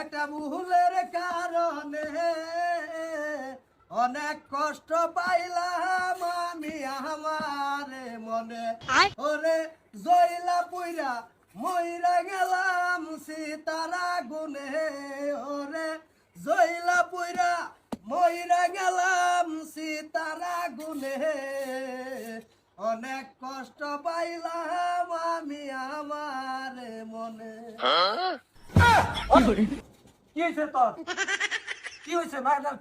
একটা ভুলের কারণে অনেক কষ্ট পাইলাম আমি আমার মনে ওরে জয়লা পুইরা মইরা গেলাম সীতারা গুনে ওরে জয়লা পুইরা মইরা গেলাম সীতারা গুনে অনেক কষ্ট পাইলাম আমি আমার মনে। কি হয়েছে তোর? কি হয়েছে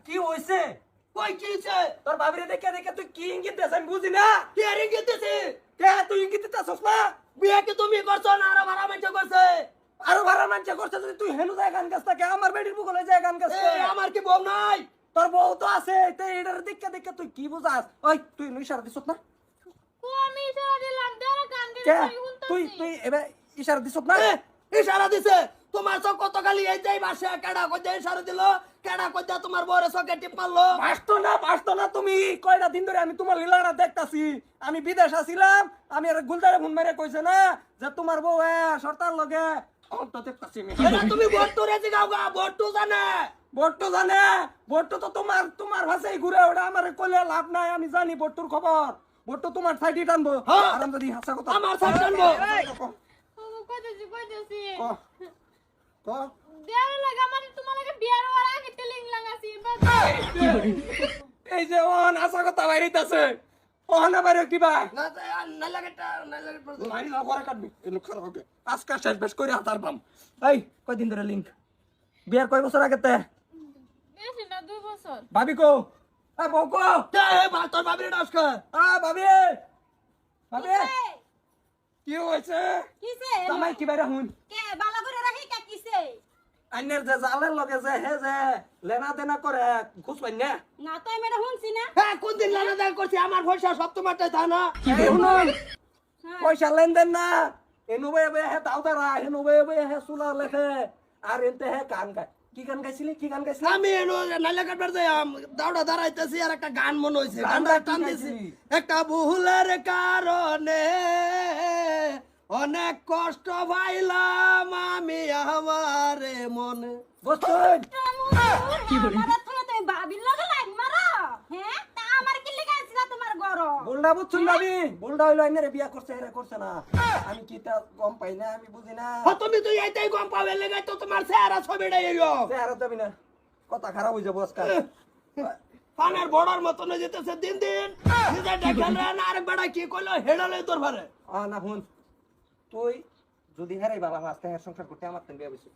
কি হয়েছে? কই কি হইছে? তোর বাবিরে দেখে দেখে তুই কি ইঙ্গিত দিস আমি বুঝি না। কে আর ইঙ্গিত দিছে? কে তুই ইঙ্গিত দিতাছস না? বিয়ে কি তুমি করছো না আরো ভাড়া মানুষ করছে? আরো ভাড়া মানছে করছে যদি তুই হেনু যায় গান গাছ থাকে আমার বেডির বুকলে যায় গান গাছ আমার কি বউ নাই? তোর বউ তো আছে তে এটার দেখে দেখে তুই কি বুঝাস? ওই তুই ইশারা দিছস না? আমি ইশারা দিলাম দাঁড়া গান কে দিতে তুই তুই এবে ইশারা দিছস না? ইশারা দিছে তোমার চোখ কত খালি এই যাই বাসে কেডা কই দে ইশারা দিল কেডা কই দে তোমার বউরে চোখে টিপ মারলো। বাসতো না তুমি কয়টা দিন ধরে আমি তোমার লীলাটা দেখতাছি। আমি বিদেশ আছিলাম আমি আর গুলদারে ফোন মেরে কইছে না যে তোমার বউ সরতার লগে অন্ত দেখতাছি আমি। তুমি বট্টু রেজি গাও গা বট্টু জানে বট্টু তো তোমার ভাষায় ঘুরে ওটা আমার কইলে লাভ নাই। আমি জানি বট্টুর খবর। বট্টু তোমার সাইডে টানবো আরাম যদি হাসা কথা আমার সাইড টানবো। কইতেছি ক দেয়ার লাগা মানে তোমার লাগে বিয়ার ওর আগে তেলিং লাগাছি এই যে ওন হাসা কথা বাইরিতাছে ওহনা বাইরে কিবা না না লাগেটা না লাগে মারি না করে কাটবি এই লোক খারাপ হবে আজকে শেষ বেশ করে হাতার পাম। এই কয়দিন ধরে লিংক বিয়ার কয় বছর আগে তে বেশি না 2 বছর ভাবি কো বউ কো তোর বাবির নমস্কার। ভাবি কি হয়েছে? কিসে জামাই কি বাইরে হুন কে বালা করে রাখি কে কিসে আইনের যে জালের লগে যে হে যে লেনা দেনা করে ঘুষ পাই না না তো আমি এটা শুনছি না হ্যাঁ কোন দিন লানা দান করছি আমার পয়সা সব তোমারটাই তা না। এই শুনুন পয়সা লেনদেন না এনু বে হে দাউদারা এনু বে হে সুলা লেখে আর এনতে হে গান গায় কি গান গাইছিলি আমি এনো নাইলা কাটবার যাই দাউড়া দাঁড়াইতেছি আর একটা গান মনে হইছে গানটা টান দিছি একটা ভুলের কারণে অনেক কষ্ট পাইলাম আমি আমারে মনে। বুঝছেন কি বলি মারা তুমি বাবির লগে লাইন মারো হ্যাঁ তা আমার কি লাগা আছে না তোমার গরো বুলডা বুঝছুন নাবি বুলডা হইলো আইনের বিয়া করছে এরা করছে না আমি কি তা গম পাই না আমি বুঝি না। তুমি তো এইটাই গম পাবে লেগে তো তোমার চেহারা ছবিটা এলো চেহারা যাবি না কথা খারাপ হয়ে যাবো আজকাল পানের বড়ার মতন হয়ে যেতেছে দিন দিন নিজে দেখেন না আরেক বেড়া কি কইলো হেডালে তোর ভারে না হুন তুই যদি হেরাই বাবা আস্তে সংসার করতে আমার তেন বিয়া বসে